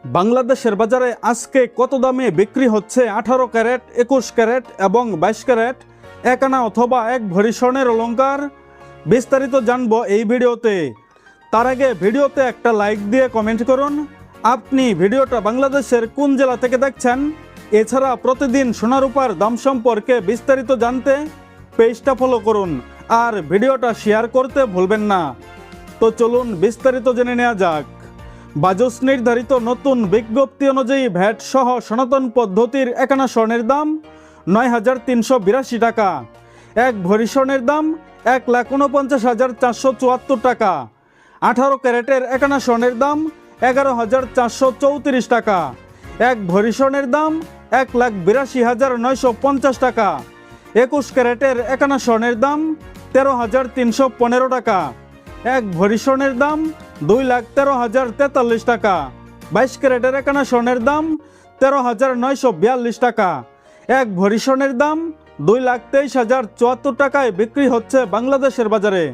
বাংলাদেশের বাজারে আজকে কত দামে বিক্রি হচ্ছে 18 ক্যারেট, 21 ক্যারেট এবং 22 ক্যারেট এক আনা অথবা এক ভরি স্বর্ণের অলংকার বিস্তারিত জানবো এই ভিডিওতে। তার আগে ভিডিওতে একটা লাইক দিয়ে কমেন্ট করুন আপনি ভিডিওটা বাংলাদেশের কোন জেলা থেকে দেখছেন। এছাড়া প্রতিদিন সোনা রূপার দাম সম্পর্কে বিস্তারিত জানতে পেজটা ফলো করুন আর ভিডিওটা শেয়ার করতে ভুলবেন না। তো চলুন বিস্তারিত জেনে নেওয়া যাক। বাজস নির্ধারিত নতুন বিজ্ঞপ্তি অনুযায়ী ভ্যাট সহ সনাতন পদ্ধতির এক আনা স্বর্ণের দাম ৯,৩৮২ টাকা, এক ভরি স্বর্ণের দাম ১,৪৯,৪৭৪ টাকা, 18 ক্যারেটের এক আনা স্বর্ণের দাম ১১,৪৩৪ টাকা, এক ভরি স্বর্ণের দাম ১,৮২,৯৫০ টাকা, 21 ক্যারেটের এক আনা স্বর্ণের দাম ১৩,৩১৫ টাকা, এক ভরি স্বর্ণের দাম ২,১৩,০৪৩ টাকা, 22 ক্যারেটের এক আনা স্বর্ণের দাম ১৩,৯৪২ টাকা, এক ভরি স্বর্ণের দাম ২,২৩,০৭৪ টাকায় বিক্রি হচ্ছে বাংলাদেশের বাজারে।